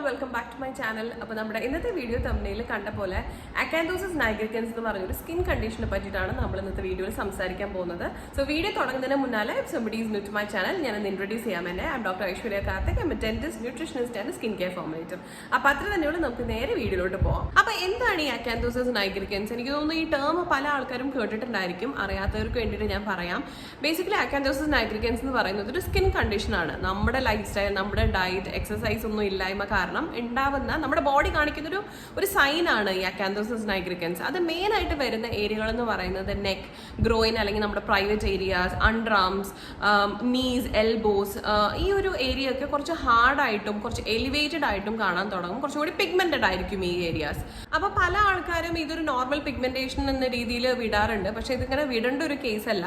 Welcome back to my channel. അപ്പോൾ നമ്മുടെ ഇന്നത്തെ വീഡിയോ തമ്മിൽ കണ്ട പോലെ അക്കാന്തോസിസ് നൈഗ്രിക്കൻസ് എന്ന് പറഞ്ഞൊരു സ്കിൻ കണ്ടീഷനെ പറ്റിയിട്ടാണ് നമ്മൾ ഇന്നത്തെ വീഡിയോയിൽ സംസാരിക്കാൻ പോകുന്നത്. സോ വീഡിയോ തുടങ്ങുന്നതിന് മുന്നാലെ somebody is new to my channel, ഞാൻ ഇൻട്രൊഡ്യൂസ് ചെയ്യാൻ തന്നെ I am doctor Aishwarya Karthik. I am a dentist, nutritionist and skin care formulator. അപ്പോൾ അത്ര തന്നെയുള്ള നമുക്ക് നേരെ വീഡിയോയിലോട്ട് പോകാം. അപ്പോൾ എന്താണ് ഈ അക്കാന്തോസിസ് നൈഗ്രിക്കൻസ്? എനിക്ക് തോന്നുന്നു ഈ ടേം പല ആൾക്കാരും കേട്ടിട്ടുണ്ടായിരിക്കും. അറിയാത്തവർക്ക് വേണ്ടിയിട്ട് ഞാൻ പറയാം. ബേസിക്കലി അക്കാന്തോസിസ് നൈഗ്രിക്കൻസ് എന്ന് പറയുന്നത് ഒരു സ്കിൻ കണ്ടീഷനാണ്. നമ്മുടെ ലൈഫ് സ്റ്റൈൽ, നമ്മുടെ ഡയറ്റ്, എക്സസൈസ് ഒന്നും ഇല്ലായ്മ കാരണം ഉണ്ടാവുന്ന നമ്മുടെ ബോഡി കാണിക്കുന്ന ഒരു സൈൻ ആണ് ഈ അക്കാന്തോസിസ് നൈഗ്രിക്കൻസ്. അത് മെയിൻ ആയിട്ട് വരുന്ന ഏരിയകൾ എന്ന് പറയുന്നത് നെക്ക്, ഗ്രോയിൻ അല്ലെങ്കിൽ നമ്മുടെ private areas, underarms, knees, elbows, ഈ ഒരു ഏരിയ ഒക്കെ കുറച്ച് ഹാർഡായിട്ടും കുറച്ച് എലിവേറ്റഡ് ആയിട്ടും കാണാൻ തുടങ്ങും. കുറച്ചുകൂടി പിഗ്മെന്റഡ് ആയിരിക്കും ഈ ഏരിയാസ്. അപ്പോൾ പല ആൾക്കാരും ഇതൊരു നോർമൽ പിഗ്മെന്റേഷൻ എന്ന രീതിയിൽ വിടാറുണ്ട്. പക്ഷെ ഇതിങ്ങനെ വിടേണ്ട ഒരു കേസ് അല്ല.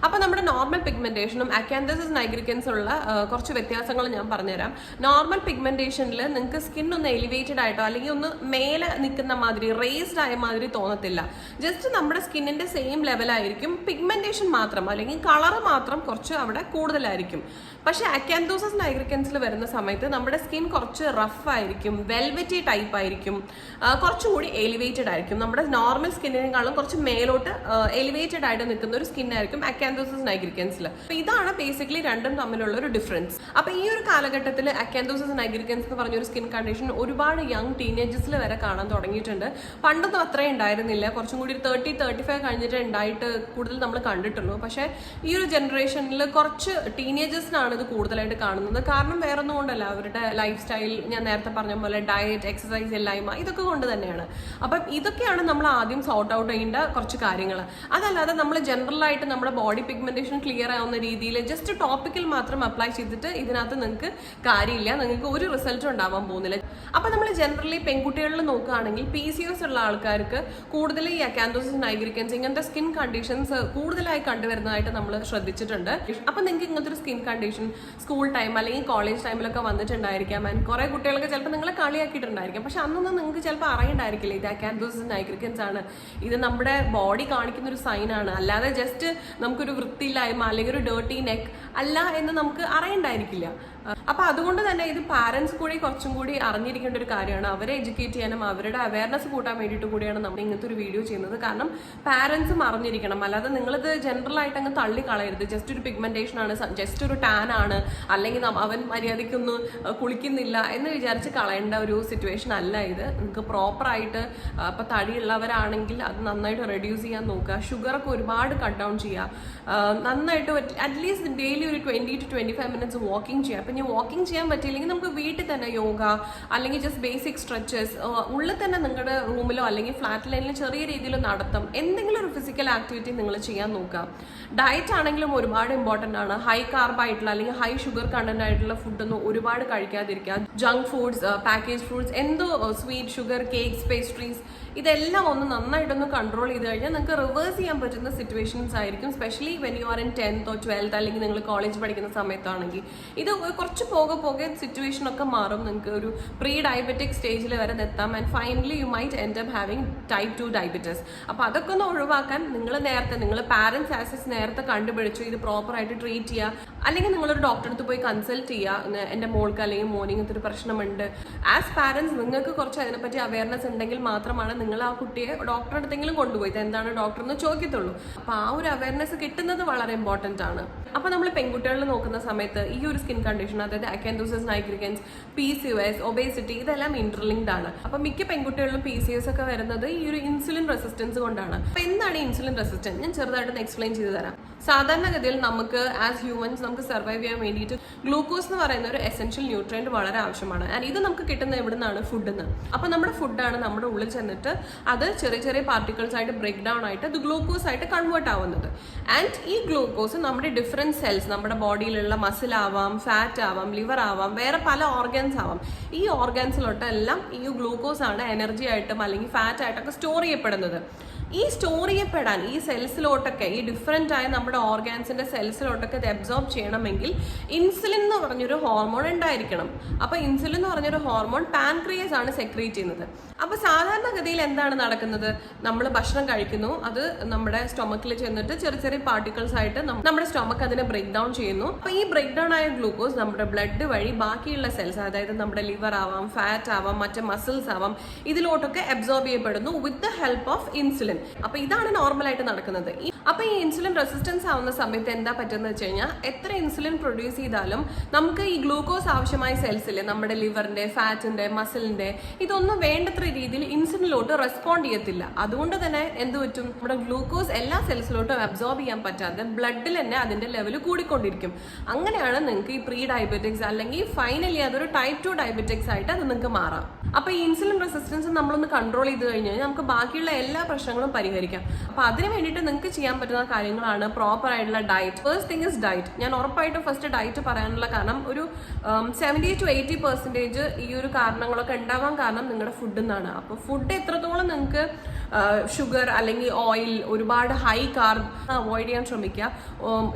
അപ്പോൾ നമ്മുടെ നോർമൽ പിഗ്മെന്റേഷനും അക്കാന്തോസിസ് നൈഗ്രിക്കൻസ് ഉള്ള കുറച്ച് വ്യത്യാസങ്ങൾ ഞാൻ പറഞ്ഞുതരാം. നോർമൽ പിഗ്മെന്റേഷനിൽ നിങ്ങൾക്ക് സ്കിൻ ഒന്ന് എലിവേറ്റഡ് ആയിട്ടോ അല്ലെങ്കിൽ ഒന്ന് മേലെ നിൽക്കുന്ന മാതിരി റേസ്ഡ് ആയ മാതിരി തോന്നത്തില്ല. ജസ്റ്റ് നമ്മുടെ സ്കിന്നിന്റെ സെയിം ലെവലായിരിക്കും. പിഗ്മെന്റേഷൻ മാത്രം അല്ലെങ്കിൽ കളർ മാത്രം കുറച്ച് അവിടെ കൂടുതലായിരിക്കും. പക്ഷെ അക്കാന്തോസിസ് നൈഗ്രിക്കൻസിൽ വരുന്ന സമയത്ത് നമ്മുടെ സ്കിൻ കുറച്ച് റഫ് ആയിരിക്കും, വെൽവെറ്റി ടൈപ്പ് ആയിരിക്കും, കുറച്ചുകൂടി എലിവേറ്റഡ് ആയിരിക്കും. നമ്മുടെ നോർമൽ സ്കിന്നിനേക്കാളും കുറച്ച് മേലോട്ട് എലിവേറ്റഡ് ആയിട്ട് നിൽക്കുന്ന ഒരു സ്കിൻ ആയിരിക്കും അക്കാന്തോസിസ് നൈഗ്രിക്കൻസിൽ. അപ്പൊ ഇതാണ് ബേസിക്കലി രണ്ടും തമ്മിലുള്ള ഒരു ഡിഫറൻസ്. അപ്പൊ ഈ ഒരു കാലഘട്ടത്തിൽ അക്കാന്തോസിസ് നൈഗ്രിക്കൻസ് എന്ന് പറഞ്ഞൊരു സ്കിൻ കണ്ടീഷൻ ഒരുപാട് യങ് ടീനേജേഴ്സിൽ വരെ കാണാൻ തുടങ്ങിയിട്ടുണ്ട്. പണ്ടൊന്നും അത്രയും ഉണ്ടായിരുന്നില്ല. കുറച്ചും കൂടി 30-35 കഴിഞ്ഞിട്ട് ഉണ്ടായിട്ട് കൂടുതൽ നമ്മൾ കണ്ടിട്ടുള്ളൂ. പക്ഷേ ഈ ഒരു ജനറേഷനിൽ കുറച്ച് ടീനേജേഴ്സിനാണ് ഇത് കൂടുതലായിട്ട് കാണുന്നത്. കാരണം വേറൊന്നും കൊണ്ടല്ല, അവരുടെ ലൈഫ് സ്റ്റൈൽ, ഞാൻ നേരത്തെ പറഞ്ഞ പോലെ ഡയറ്റ്, എക്സസൈസ് ഇല്ലായ്മ, ഇതൊക്കെ കൊണ്ട് തന്നെയാണ്. അപ്പം ഇതൊക്കെയാണ് നമ്മൾ ആദ്യം സോർട്ട് ഔട്ട് ചെയ്യേണ്ട കുറച്ച് കാര്യങ്ങൾ. അതല്ലാതെ നമ്മൾ ജനറലായിട്ട് നമ്മുടെ ബോഡി പിഗ്മെന്റേഷൻ ക്ലിയർ ആവുന്ന രീതിയിൽ ജസ്റ്റ് ടോപ്പിക്കൽ മാത്രം അപ്ലൈ ചെയ്തിട്ട് ഇതിനകത്ത് നിങ്ങൾക്ക് കാര്യമില്ല, നിങ്ങൾക്ക് ഒരു റിസൾട്ടും ഉണ്ടാവാൻ പോകുന്നില്ല. അപ്പൊ നമ്മൾ ജനറലി പെൺകുട്ടികളിൽ നോക്കുകയാണെങ്കിൽ PCOS ഉള്ള ആൾക്കാർക്ക് കൂടുതൽ ഈ അക്കാന്തോസിസ് നൈഗ്രിക്കൻസ് ഇങ്ങനത്തെ സ്കിൻ കണ്ടീഷൻസ് കൂടുതലായി കണ്ടുവരുന്നതായിട്ട് നമ്മൾ ശ്രദ്ധിച്ചിട്ടുണ്ട്. അപ്പൊ നിങ്ങൾക്ക് ഇങ്ങനത്തെ ഒരു സ്കിൻ കണ്ടീഷൻ സ്കൂൾ ടൈം അല്ലെങ്കിൽ കോളേജ് ടൈമിലൊക്കെ വന്നിട്ടുണ്ടായിരിക്കാം. ആൻഡ് കുറെ കുട്ടികളൊക്കെ ചിലപ്പോൾ നിങ്ങളെ കളിയാക്കിയിട്ടുണ്ടായിരിക്കും. പക്ഷെ അന്നൊന്നും നിങ്ങൾക്ക് ചിലപ്പോൾ അറിയണ്ടായിരിക്കില്ല ഇത് അക്കാന്തോസിസ് നൈഗ്രിക്കൻസ് ആണ്, ഇത് നമ്മുടെ ബോഡി കാണിക്കുന്ന ഒരു സൈൻ ആണ്, അല്ലാതെ ജസ്റ്റ് നമുക്കൊരു വൃത്തിയില്ലായ്മ അല്ലെങ്കിൽ ഒരു ഡേർട്ടി നെക്ക് അല്ല എന്ന് നമുക്ക് അറിയണ്ടായിരിക്കില്ല. അപ്പൊ അതുകൊണ്ട് തന്നെ ഇത് പാരന്റ്സ് കൂടി കുറച്ചും കൂടി അറിഞ്ഞിരിക്കേണ്ട ഒരു കാര്യമാണ്. അവരെ എഡ്യൂക്കേറ്റ് ചെയ്യാനും അവരുടെ അവയർനെസ് കൂട്ടാൻ വേണ്ടിയിട്ട് കൂടിയാണ് നമ്മൾ ഇങ്ങനത്തെ ഒരു വീഡിയോ ചെയ്യുന്നത്. കാരണം പാരന്റ്സും അറിഞ്ഞിരിക്കണം. അല്ലാതെ നിങ്ങളിത് ജനറൽ ആയിട്ട് അങ്ങ് തള്ളി കളയരുത്. ജസ്റ്റ് ഒരു പിഗ്മെന്റേഷൻ ആണ്, ജസ്റ്റ് ഒരു ടാൻ ആണ്, അല്ലെങ്കിൽ അവൻ മര്യാദയ്ക്കൊന്നും കുളിക്കുന്നില്ല എന്ന് വിചാരിച്ച് കളയേണ്ട ഒരു സിറ്റുവേഷൻ അല്ല ഇത്. നിങ്ങൾക്ക് പ്രോപ്പറായിട്ട് ഇപ്പൊ തടിയുള്ളവരാണെങ്കിൽ അത് നന്നായിട്ട് റെഡ്യൂസ് ചെയ്യാൻ നോക്കുക. ഷുഗറൊക്കെ ഒരുപാട് കട്ട് ഡൗൺ ചെയ്യുക. നന്നായിട്ട് അറ്റ്ലീസ്റ്റ് ഡെയിലി ഒരു 20-25 മിനിറ്റ്സ് വാക്കിംഗ് ചെയ്യുക. ഇനി വാക്കിംഗ് ചെയ്യാൻ പറ്റിയില്ലെങ്കിൽ നമുക്ക് വീട്ടിൽ തന്നെ യോഗ അല്ലെങ്കിൽ ജസ്റ്റ് ബേസിക് സ്ട്രെച്ചസ്, ഉള്ളിൽ തന്നെ നിങ്ങളുടെ റൂമിലോ അല്ലെങ്കിൽ ഫ്ലാറ്റ് ലൈനിലോ ചെറിയ രീതിയിൽ നടത്തും. എന്തെങ്കിലും ഒരു ഫിസിക്കൽ ആക്ടിവിറ്റി നിങ്ങൾ ചെയ്യാൻ നോക്കുക. ഡയറ്റ് ആണെങ്കിലും ഒരുപാട് ഇമ്പോർട്ടൻ്റ് ആണ്. ഹൈ കാർബ് ആയിട്ടുള്ള അല്ലെങ്കിൽ ഹൈ ഷുഗർ കണ്ടന്റ് ആയിട്ടുള്ള ഫുഡൊന്നും ഒരുപാട് കഴിക്കാതിരിക്കുക. ജങ്ക് ഫുഡ്സ്, പാക്കേജ് ഫുഡ്സ്, എന്തോ സ്വീറ്റ്, ഷുഗർ, കേക്ക്സ്, പേസ്ട്രീസ്, ഇതെല്ലാം ഒന്ന് നന്നായിട്ടൊന്ന് കൺട്രോൾ ചെയ്ത് കഴിഞ്ഞാൽ നിങ്ങൾക്ക് റിവേഴ്സ് ചെയ്യാൻ പറ്റുന്ന സിറ്റുവേഷൻസ് ആയിരിക്കും. Specially when you are in 10th or 12th അല്ലെങ്കിൽ നിങ്ങൾ കോളേജ് പഠിക്കുന്ന സമയത്താണെങ്കിൽ ഇത് കുറച്ച് പോകെ സിറ്റുവേഷൻ ഒക്കെ മാറും. നിങ്ങൾക്ക് ഒരു പ്രീ ഡയബറ്റിക് സ്റ്റേജിൽ വരെ എത്താം. And finally you might end up having type 2 diabetes. അപ്പോൾ അതൊക്കെ ഒന്ന് ഒഴിവാക്കാൻ നിങ്ങൾ പാരന്റ്സ് ആസസ് നേരത്തെ കണ്ടുപിടിച്ചു ഇത് പ്രോപ്പറായിട്ട് ട്രീറ്റ് ചെയ്യുക. അല്ലെങ്കിൽ നിങ്ങളൊരു ഡോക്ടറെ അടുത്ത് പോയി കൺസൾട്ട് ചെയ്യുക. എൻ്റെ മോൾക്ക് അല്ലെങ്കിൽ മോന് ഇങ്ങനത്തെ ഒരു പ്രശ്നമുണ്ട്. ആസ് പാരന്റ്സ് നിങ്ങൾക്ക് കുറച്ച് അതിനെപ്പറ്റി അവയർനെസ് ഉണ്ടെങ്കിൽ മാത്രമാണ് നിങ്ങൾ ആ കുട്ടിയെ ഡോക്ടറെ അടുത്തെങ്കിലും കൊണ്ടുപോയി എന്താണ് ഡോക്ടർ എന്ന് ചോദിക്കത്തുള്ളൂ. അപ്പോൾ ആ ഒരു അവയർനെസ് കിട്ടുന്നത് വളരെ ഇമ്പോർട്ടൻ്റ് ആണ്. അപ്പോൾ നമ്മൾ പെൺകുട്ടികളിൽ നോക്കുന്ന സമയത്ത് ഈ ഒരു സ്കിൻ കണ്ടീഷൻ, അതായത് അക്കാന്തോസിസ് നൈഗ്രിക്കൻസ്, PCOS, ഒബേസിറ്റി, ഇതെല്ലാം ഇന്റർലിങ്ക്ഡ് ആണ്. അപ്പോൾ മിക്ക പെൺകുട്ടികളിലും PCOS ഒക്കെ വരുന്നത് ഈ ഒരു ഇൻസുലിൻ റെസിസ്റ്റൻസ് കൊണ്ടാണ്. അപ്പോൾ എന്താണ് ഇൻസുലിൻ റെസിസ്റ്റൻസ്? ഞാൻ ചെറുതായിട്ടൊന്ന് എക്സ്പ്ലെയിൻ ചെയ്തു തരാം. സാധാരണഗതിയിൽ നമുക്ക് ആസ് ഹ്യൂമൻസ് നമുക്ക് സർവൈവ് ചെയ്യാൻ വേണ്ടിയിട്ട് ഗ്ലൂക്കോസ് എന്ന് പറയുന്ന ഒരു എസെൻഷ്യൽ ന്യൂട്രിയന്റ് വളരെ ആവശ്യമാണ്. ആൻഡ് ഇത് നമുക്ക് കിട്ടുന്ന എവിടെ നിന്നാണ്? ഫുഡിൽ നിന്ന്. അപ്പോൾ നമ്മുടെ ഫുഡാണ് നമ്മുടെ ഉള്ളിൽ ചെന്നിട്ട് അത് ചെറിയ ചെറിയ പാർട്ടിക്കിൾസ് ആയിട്ട് ബ്രേക്ക് ഡൗൺ ആയിട്ട് അത് ഗ്ലൂക്കോസ് ആയിട്ട് കൺവേർട്ട് ആവുന്നത്. ആൻഡ് ഈ ഗ്ലൂക്കോസ് നമ്മുടെ ഡിഫറെന്റ് സെൽസ്, നമ്മുടെ ബോഡിയിലുള്ള മസിൽ ആവാം, ഫാറ്റ് ആവാം, ലിവർ ആവാം, വേറെ പല ഓർഗൻസ് ആവാം, ഈ ഓർഗൻസിലോട്ടെല്ലാം ഈ ഗ്ലൂക്കോസ് ആണ് എനർജി ആയിട്ടും അല്ലെങ്കിൽ ഫാറ്റ് ആയിട്ടൊക്കെ സ്റ്റോർ ചെയ്യപ്പെടുന്നത്. ഈ സ്റ്റോർ ചെയ്യപ്പെടാൻ ഈ സെൽസിലോട്ടൊക്കെ ഈ ഡിഫറെൻ്റ് ആയ നമ്മുടെ ഓർഗാൻസിന്റെ സെൽസിലോട്ടൊക്കെ ഇത് അബ്സോർബ് ചെയ്യണമെങ്കിൽ ഇൻസുലിൻ എന്ന് പറഞ്ഞൊരു ഹോർമോൺ ഉണ്ടായിരിക്കണം. അപ്പോൾ ഇൻസുലിൻ എന്ന് പറഞ്ഞൊരു ഹോർമോൺ പാൻക്രിയസ് ആണ് സെക്രീറ്റ് ചെയ്യുന്നത്. അപ്പോൾ സാധാരണഗതിയിൽ എന്താണ് നടക്കുന്നത്? നമ്മൾ ഭക്ഷണം കഴിക്കുന്നു, അത് നമ്മുടെ സ്റ്റൊമക്കിൽ ചെന്നിട്ട് ചെറിയ ചെറിയ പാർട്ടിക്കിൾസ് ആയിട്ട് നമ്മുടെ സ്റ്റൊമക്ക് അതിനെ ബ്രേക്ക് ഡൗൺ ചെയ്യുന്നു. അപ്പോൾ ഈ ബ്രേക്ക് ഡൗൺ ആയ ഗ്ലൂക്കോസ് നമ്മുടെ ബ്ലഡ് വഴി ബാക്കിയുള്ള സെൽസ്, അതായത് നമ്മുടെ ലിവർ ആവാം, ഫാറ്റ് ആവാം, മറ്റേ മസിൽസ് ആവാം, ഇതിലോട്ടൊക്കെ അബ്സോർബ് ചെയ്യപ്പെടുന്നു with the help of insulin. അപ്പോൾ ഇതാണ് നോർമൽ ആയിട്ട് നടക്കുന്നത്. അപ്പോൾ ഈ ഇൻസുലിൻ റെസിസ്റ്റൻസ് ആവുന്ന സമയത്ത് എന്താ പറ്റുന്നത് വെച്ച് കഴിഞ്ഞാൽ എത്ര ഇൻസുലിൻ പ്രൊഡ്യൂസ് ചെയ്താലും നമുക്ക് ഈ ഗ്ലൂക്കോസ് ആവശ്യമായ സെൽസിൽ നമ്മുടെ ലിവറിന്റെ, ഫാറ്റിന്റെ, മസിലിന്റെ ഇതൊന്നും വേണ്ടത്ര രീതിയിൽ ഇൻസുലിനിലോട്ട് റെസ്പോണ്ട് ചെയ്യത്തില്ല. അതുകൊണ്ട് തന്നെ എന്ത് പറ്റും? നമ്മുടെ ഗ്ലൂക്കോസ് എല്ലാ സെൽസിലോട്ടും അബ്സോർബ് ചെയ്യാൻ പറ്റാതെ ബ്ലഡിൽ തന്നെ അതിന്റെ ലെവൽ കൂടിക്കൊണ്ടിരിക്കും. അങ്ങനെയാണ് നിങ്ങൾക്ക് ഈ പ്രീ ഡയബറ്റിക്സ് അല്ലെങ്കിൽ ഫൈനലി അതൊരു ടൈപ്പ് 2 ഡയബറ്റിക്സ് ആയിട്ട് അത് നിങ്ങൾക്ക് മാറാം. അപ്പൊ ഈ ഇൻസുലിൻ റെസിസ്റ്റൻസ് നമ്മളൊന്ന് കൺട്രോൾ ചെയ്ത് കഴിഞ്ഞാൽ നമുക്ക് ബാക്കിയുള്ള എല്ലാ പ്രശ്നങ്ങളും പരിഹരിക്കാം. അപ്പൊ അതിന് വേണ്ടിയിട്ട് നിങ്ങൾക്ക് ചെയ്യാൻ പറ്റുന്ന കാര്യങ്ങളാണ് പ്രോപ്പർ ആയിട്ടുള്ള diet. First thing is diet. ഞാൻ ഉറപ്പായിട്ടും ഫസ്റ്റ് ഡയറ്റ് പറയാനുള്ള കാരണം ഒരു 70 to 80% ഈ ഒരു കാരണങ്ങളൊക്കെ ഉണ്ടാവാൻ കാരണം നിങ്ങളുടെ ഫുഡിൽ നിന്നാണ്. അപ്പോൾ ഫുഡ് എത്രത്തോളം നിങ്ങൾക്ക് ഷുഗർ അല്ലെങ്കിൽ ഓയിൽ, ഒരുപാട് ഹൈ കാർബ് അവോയ്ഡ് ചെയ്യാൻ ശ്രമിക്കുക.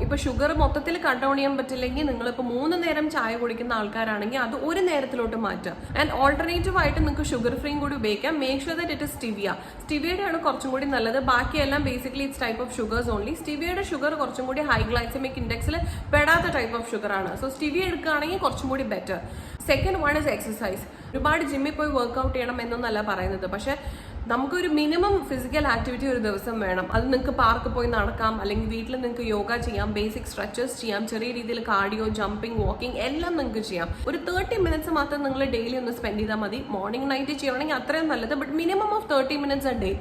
ഇപ്പൊ ഷുഗർ മൊത്തത്തിൽ കൺട്രോൾ ചെയ്യാൻ പറ്റില്ലെങ്കിൽ നിങ്ങളിപ്പോൾ 3 നേരം ചായ കുടിക്കുന്ന ആൾക്കാരാണെങ്കിൽ അത് ഒരു നേരത്തിലോട്ട് മാറ്റുക. ആൻഡ് ഓൾട്ടർനേറ്റീവ് ആയിട്ട് നിങ്ങൾക്ക് ഷുഗർ ഫ്രീയും കൂടി ഉപയോഗിക്കാം. Make sure that it is stevia. സ്റ്റിവിയയുടെ ആണ് കുറച്ചും കൂടി നല്ലത്. ബാക്കിയെല്ലാം basically it's type of sugars only. സ്റ്റിവിയയുടെ ഷുഗർ കുറച്ചും കൂടി ഹൈ ഗ്ലൈസമിക് ഇൻഡെക്സിൽ പെടാത്ത ടൈപ്പ് ഓഫ് ഷുഗർ ആണ്. സോ സ്റ്റിവിയ എടുക്കുകയാണെങ്കിൽ കുറച്ചും കൂടി better. Second one is exercise. ഒരുപാട് ജിമ്മിൽ പോയി വർക്ക്ഔട്ട് ചെയ്യണം എന്നൊന്നല്ല പറയുന്നത്, പക്ഷെ നമുക്കൊരു മിനിമം ഫിസിക്കൽ ആക്ടിവിറ്റി ഒരു ദിവസം വേണം. അത് നിങ്ങൾക്ക് പാർക്ക് പോയി നടക്കാം, അല്ലെങ്കിൽ വീട്ടിൽ നിങ്ങൾക്ക് യോഗ ചെയ്യാം, ബേസിക് സ്ട്രെച്ചസ് ചെയ്യാം, ചെറിയ രീതിയിൽ കാർഡിയോ, ജമ്പിങ്, വാക്കിംഗ് എല്ലാം നിങ്ങൾക്ക് ചെയ്യാം. ഒരു 30 മിനിറ്റ്സ് മാത്രം നിങ്ങൾ ഡെയിലി ഒന്ന് സ്പെൻഡ് ചെയ്താൽ മതി. മോർണിംഗ് നൈറ്റ് ചെയ്യണമെങ്കിൽ അത്രയും നല്ലത്. But minimum of 30 minutes A day.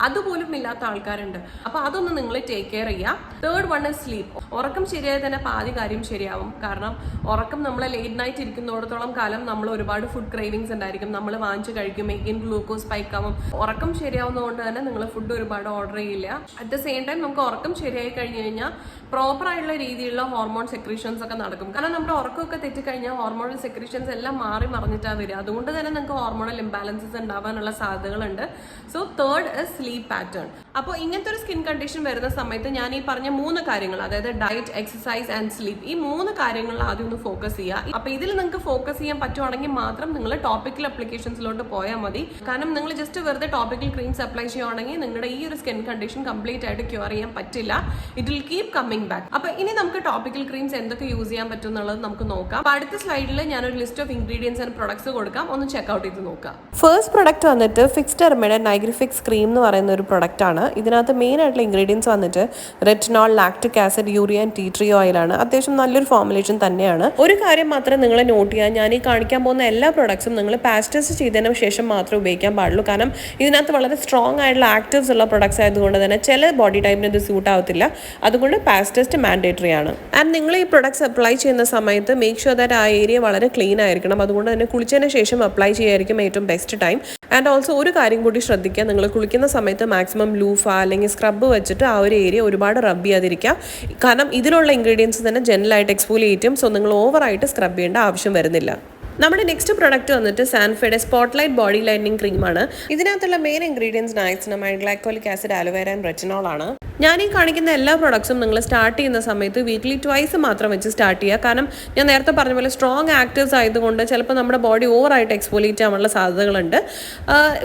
അതുപോലും ഇല്ലാത്ത ആൾക്കാരുണ്ട്. അപ്പൊ അതൊന്ന് നിങ്ങൾ ടേക്ക് കെയർ ചെയ്യുക. Third one is sleep. ഉറക്കം ശരിയായി തന്നെ പാതി കാര്യം ശരിയാവും. കാരണം ഉറക്കം നമ്മളെ ലേറ്റ് നൈറ്റ് ഇരിക്കുന്നിടത്തോളം കാലം നമ്മൾ ഒരുപാട് ഫുഡ് ക്രേവിങ്സ് ഉണ്ടായിരിക്കും. നമ്മൾ വാങ്ങിച്ച് കഴിക്കും, എഗെയിൻ ഗ്ലൂക്കോസ് സ്പൈക്ക് ആവും. ഉറക്കം ശരിയാവുന്നതുകൊണ്ട് തന്നെ നിങ്ങൾ ഫുഡ് ഒരുപാട് ഓർഡർ ചെയ്യില്ല. അറ്റ് ദ സെയിം ടൈം നമുക്ക് ഉറക്കം ശരിയായി കഴിഞ്ഞു കഴിഞ്ഞാൽ പ്രോപ്പർ ആയിട്ടുള്ള രീതിയിലുള്ള ഹോർമോൺ സെക്രീഷൻസ് ഒക്കെ നടക്കും. കാരണം നമ്മുടെ ഉറക്കമൊക്കെ തെറ്റിക്കഴിഞ്ഞാൽ ഹോർമോണൽ സെക്രീഷൻസ് എല്ലാം മാറി മറിഞ്ഞിട്ടാണ് വരിക. അതുകൊണ്ട് തന്നെ നിങ്ങൾക്ക് ഹോർമോണൽ ഇംബാലൻസസ് ഉണ്ടാവാനുള്ള സാധ്യതകളുണ്ട്. So third is sleep pattern. അപ്പോൾ ഇങ്ങനത്തെ ഒരു സ്കിൻ കണ്ടീഷൻ വരുന്ന സമയത്ത് ഞാൻ ഈ പറഞ്ഞ 3 കാര്യങ്ങൾ, അതായത് ഡയറ്റ്, എക്സസൈസ് ആൻഡ് സ്ലീപ്പ്, ഈ 3 കാര്യങ്ങളിൽ ആദ്യം ഒന്ന് ഫോക്കസ് ചെയ്യുക. അപ്പൊ ഇതിൽ നിങ്ങൾക്ക് ഫോക്കസ് ചെയ്യാൻ പറ്റുവാണെങ്കിൽ മാത്രം നിങ്ങൾ ടോപ്പിക്കൽ അപ്ലിക്കേഷൻസിലോട്ട് പോയാൽ മതി. കാരണം നിങ്ങൾ ജസ്റ്റ് വെറുതെ ടോപ്പിക്കൽ ക്രീംസ് അപ്ലൈ ചെയ്യുവാണെങ്കിൽ നിങ്ങളുടെ ഈ ഒരു സ്കിൻ കണ്ടീഷൻ കംപ്ലീറ്റ് ആയിട്ട് ക്യൂർ ചെയ്യാൻ പറ്റില്ല. It will keep coming back. അപ്പൊ ഇനി നമുക്ക് ടോപ്പിക്കൽ ക്രീംസ് എന്തൊക്കെ യൂസ് ചെയ്യാൻ പറ്റും എന്നുള്ളത് നമുക്ക് നോക്കാം. അപ്പൊ അടുത്ത സ്ലൈഡിൽ ഞാനൊരു list of ingredients and products കൊടുക്കാം. ഒന്ന് ചെക്ക്ഔട്ട് ചെയ്ത് നോക്കാം. ഫസ്റ്റ് പ്രൊഡക്റ്റ് വന്നിട്ട് ഫിക്സ്ഡെർമയുടെ നൈഗ്രിഫിക്സ് ക്രീം എന്ന് പറയുന്ന ഒരു പ്രൊഡക്റ്റ് ആണ്. ഇതിനകത്ത് മെയിൻ ആയിട്ടുള്ള ഇൻഗ്രീഡിയൻസ് വന്നിട്ട് retinol, lactic acid, urea and tea tree oil ആണ്. അത്യാവശ്യം നല്ലൊരു ഫോർമുലേഷൻ തന്നെയാണ്. ഒരു കാര്യം മാത്രം നിങ്ങൾ നോട്ട് ചെയ്യുക, ഞാൻ ഈ കാണിക്കാൻ പോകുന്ന എല്ലാ പ്രൊഡക്ട്സും നിങ്ങൾ പാച്ച് ടെസ്റ്റ് ചെയ്തതിന് ശേഷം മാത്രമേ ഉപയോഗിക്കാൻ പാടുള്ളൂ. കാരണം ഇതിനകത്ത് വളരെ സ്ട്രോങ് ആയിട്ടുള്ള ആക്റ്റീവ്സ് ഉള്ള പ്രൊഡക്ട്സ് ആയതുകൊണ്ട് തന്നെ ചില ബോഡി ടൈപ്പിന് ഇത് സ്യൂട്ട് ആവത്തില്ല. അതുകൊണ്ട് പാച്ച് ടെസ്റ്റ് മാൻഡേറ്ററി ആണ്. ആൻഡ് നിങ്ങൾ ഈ പ്രൊഡക്ട്സ് അപ്ലൈ ചെയ്യുന്ന സമയത്ത് മേക്ക് ഷുവർ ദാറ്റ് ആ ഏരിയ വളരെ ക്ലീൻ ആയിരിക്കണം. അതുകൊണ്ട് തന്നെ കുളിച്ചതിന് ശേഷം അപ്ലൈ ചെയ്യായിരിക്കും ഏറ്റവും ബെസ്റ്റ് ടൈം. ആൻഡ് ഓൾസോ ഒരു കാര്യം കൂടി ശ്രദ്ധിക്കുക, നിങ്ങൾ കുളിക്കുന്ന സമയത്ത് മാക്സിമം ലൂഫ അല്ലെങ്കിൽ സ്ക്രബ് വെച്ചിട്ട് ആ ഒരു ഏരിയ ഒരുപാട് റബ്ബ് ചെയ്യാതിരിക്കുക. കാരണം ഇതിലുള്ള ഇൻഗ്രീഡിയൻസ് തന്നെ ജെനറലായിട്ട് എക്സ്ഫോലിയേറ്റ് ചെയ്യും. സോ നിങ്ങൾ ഓവറായിട്ട് സ്ക്രബ് ചെയ്യേണ്ട ആവശ്യം വരുന്നില്ല. നമ്മുടെ നെക്സ്റ്റ് പ്രൊഡക്റ്റ് വന്നിട്ട് സാൻഫയുടെ സ്പോട്ട്ലൈറ്റ് ബോഡി ലൈറ്റനിങ് ക്രീമാണ്. ഇതിനകത്തുള്ള main ingredients niacinamide, glycolic acid, aloe vera and retinol ആണ്. ഞാൻ ഈ കാണിക്കുന്ന എല്ലാ പ്രൊഡക്ട്സും നിങ്ങൾ സ്റ്റാർട്ട് ചെയ്യുന്ന സമയത്ത് വീക്ക്ലി ട്വൈസ് മാത്രം വെച്ച് സ്റ്റാർട്ട് ചെയ്യുക. കാരണം ഞാൻ നേരത്തെ പറഞ്ഞ പോലെ സ്ട്രോങ് ആക്റ്റീവ്സ് ആയതുകൊണ്ട് ചിലപ്പോൾ നമ്മുടെ ബോഡി ഓവറായിട്ട് എക്സ്ഫോലിയേറ്റ് ആവാനുള്ള സാധ്യതകളുണ്ട്.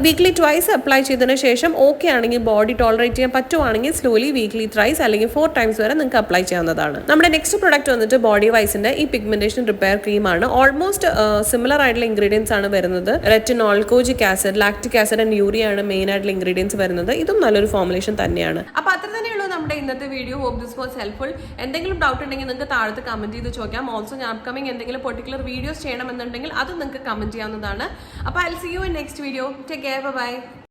വീക്ക്ലി ട്വൈസ് അപ്ലൈ ചെയ്തതിന് ശേഷം ഓക്കെ ആണെങ്കിൽ, ബോഡി ടോളറേറ്റ് ചെയ്യാൻ പറ്റുവാണെങ്കിൽ സ്ലോലി വീക്ക്ലി ത്രൈസ് അല്ലെങ്കിൽ 4 ടൈംസ് വരെ നിങ്ങൾക്ക് അപ്ലൈ ചെയ്യാവുന്നതാണ്. നമ്മുടെ നെക്സ്റ്റ് പ്രൊഡക്റ്റ് വന്നിട്ട് ബോഡി വൈസിന്റെ ഈ പിഗ്മെന്റേഷൻ റിപ്പയർ ക്രീമാണ്. ഓൾമോസ്റ്റ് സിമിലർ ആയിട്ടുള്ള ഇൻഗ്രീഡിയൻസ് ആണ് വരുന്നത്. Retinol, കോജിക് acid, lactic acid and urea ആണ് മെയിൻ ആയിട്ടുള്ള ഇൻഗ്രീഡിയൻസ് വരുന്നത്. ഇതും നല്ലൊരു ഫോർമുലേഷൻ തന്നെയാണ്. അപ്പോൾ അത്ര തന്നെയുള്ളൂ നമ്മുടെ ഇന്നത്തെ video. Hope this was helpful. എന്തെങ്കിലും ഡൗട്ട് ഉണ്ടെങ്കിൽ നിങ്ങൾക്ക് താഴത്ത് കമന്റ് ചെയ്ത് ചോദിക്കാം. ഓൾസോ ഞാൻ അപ്കമിങ് എന്തെങ്കിലും പെർട്ടിക്കുലർ വീഡിയോസ് ചെയ്യണമെന്നുണ്ടെങ്കിൽ അത് നിങ്ങൾക്ക് കമന്റ് ചെയ്യാവുന്നതാണ്. അപ്പോൾ I will see you in next video. Take care, by.